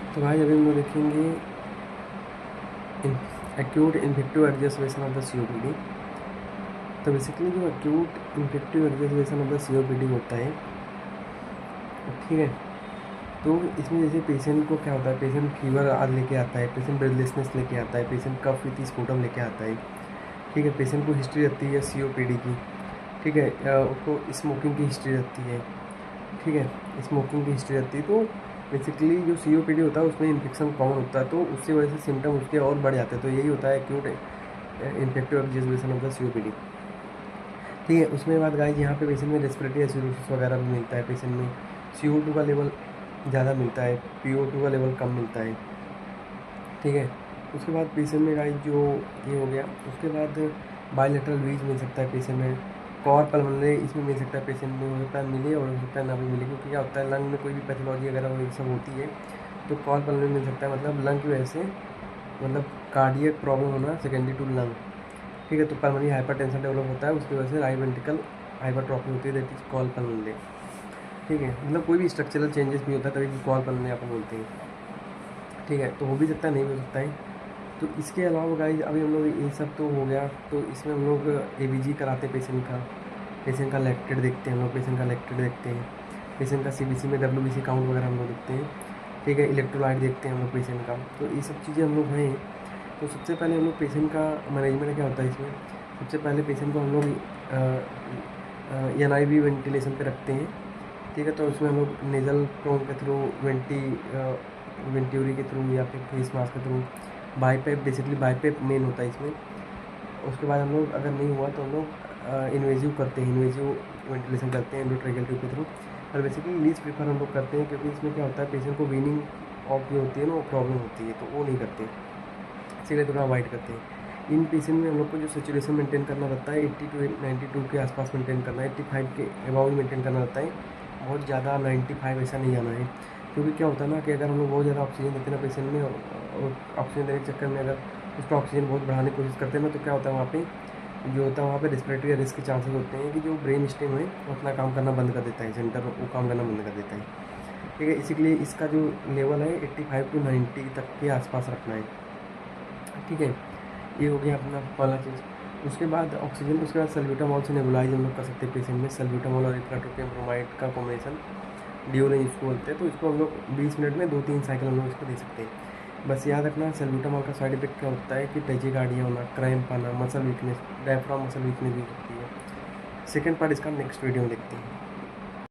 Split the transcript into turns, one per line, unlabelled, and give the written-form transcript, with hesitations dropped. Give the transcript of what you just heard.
तो भाई अभी हम लोग देखेंगे acute infective exacerbation of the COPD। तो बेसिकली जो acute infective exacerbation of the COPD होता है, ठीक है, तो इसमें जैसे पेशेंट को क्या होता है, पेशेंट फीवर आज लेके आता है, पेशेंट ब्रेथलेसनेस लेके आता है, पेशेंट कफ विथ स्पूटम लेके आता है, ठीक है, पेशेंट को हिस्ट्री रहती है COPD की, ठीक है, उसको स्मोकिंग की हिस्ट्री रहती है, ठीक है, स्मोकिंग की हिस्ट्री रहती है। तो बेसिकली जो COPD होता है उसमें इन्फेक्शन कॉमन होता है, तो उसकी वजह से सिम्टम उसके और बढ़ जाते हैं। तो यही होता है acute infective exacerbation of the COPD, ठीक है। उसमें बाद गाइस यहाँ पे पेशेंट में रेस्पिरेटरी एसिडोसिस वगैरह भी मिलता है, पेशेंट में CO2 का लेवल ज़्यादा मिलता है, PO2 का लेवल कम मिलता है, ठीक है। उसके बाद पेशेंट में गाइस जो ये हो गया, उसके बाद बायलेटरल वीज मिल सकता है पेशेंट में, कॉर पल्मोनरी इसमें मिल सकता है पेशेंट में, हो सकता है मिले और हो सकता है ना भी मिले, क्योंकि क्या होता है लंग में कोई भी पैथोलॉजी अगर वो सब होती है तो कॉर पल्मोनरी मिल सकता है, मतलब लंग की वजह से, मतलब कार्डियक प्रॉब्लम होना सेकेंडरी टू लंग, ठीक है। तो पल्मोनरी हाइपरटेंशन डेवलप होता है, उसकी वजह से राइट वेंट्रिकल हाइपरट्रॉफी होती है, दैट इज कॉल पल्मोनरी, ठीक है। मतलब कोई भी स्ट्रक्चरल चेंजेस भी होता है तभी भी कॉल पल्मोनरी आपको बोलते हैं, ठीक है। तो हो भी सकता है, नहीं भी हो सकता है। तो इसके अलावा गाइस अभी हम लोग ये सब तो हो गया, तो इसमें हम लोग ABG कराते हैं पेशेंट का लैक्टेट देखते हैं हम लोग, पेशेंट का लैक्टेट देखते हैं, पेशेंट का CBC में WBC काउंट वगैरह हम लोग देखते हैं, ठीक है, इलेक्ट्रोलाइट देखते हैं हम लोग पेशेंट का। तो ये सब चीज़ें हम लोग हैं। तो सबसे पहले हम लोग पेशेंट का मैनेजमेंट क्या होता है इसमें, सबसे पहले पेशेंट को हम लोग NIV वेंटिलेशन पे रखते हैं, ठीक है। तो उसमें हम लोग नेज़ल टोन के थ्रू, वेंट्यूरी के थ्रू या फिर फेस मास्क के through, BiPAP, basically BiPAP main होता है इसमें। उसके बाद हम लोग अगर नहीं हुआ तो हम लोग इन्वेजिव करते हैं, इन्वेजिव वेंटिलेशन करते हैं एंडोट्रेकियल ट्यूब के थ्रू। और बेसिकली लीस्ट प्रेफर हम लोग करते हैं, क्योंकि इसमें क्या होता है पेशेंट को वीनिंग ऑफ जो होती है ना वो प्रॉब्लम होती है, तो वो नहीं करते, इसीलिए थोड़ा अवॉइड करते हैं। इन पेशेंट में हम लोग को जो सिचुएशन मेंटेन करना रहता है 80 to 92 के आसपास मेंटेन करना है, 85 के अबाउ मेंटेन करना रहता है, बहुत ज़्यादा 95 ऐसा नहीं जाना है। क्योंकि क्या होता है ना कि अगर हम लोग बहुत ज़्यादा ऑक्सीजन देते हैं ना पेशेंट में, और ऑक्सीजन देने के चक्कर में अगर उसका ऑक्सीजन बहुत बढ़ाने की कोशिश करते हैं ना, तो क्या होता है वहाँ पे जो होता है वहाँ पे रेस्पिरेटरी रिस्क के चांसेस होते हैं कि जो ब्रेन स्टेम है वो अपना काम करना बंद कर देता है, सेंटर वो काम करना बंद कर देता है, ठीक है। इसीलिए इसका जो लेवल है 85 to 90 तक के आसपास रखना है, ठीक है। ये हो गया अपना पहला चीज़। उसके बाद ऑक्सीजन, उसके बाद सल्ब्यूटामॉल से नेबुलाइज हम लोग कर सकते हैं पेशेंट में, सल्ब्यूटामॉल और इप्राटोपियम ब्रोमाइड का कॉम्बिनेशन, डिओलेंज इसको बोलते हैं। तो इसको हम लोग 20 मिनट में 2-3 साइकिल हम लोग इसको दे सकते हैं। बस याद रखना सल्ब्यूटामॉल का साइड इफेक्ट क्या होता है कि टैकीकार्डिया होना, क्रैम्प आना, muscle weakness, diaphragm muscle weakness भी होती है। सेकेंड पार्ट इसका नेक्स्ट वीडियो में देखते हैं।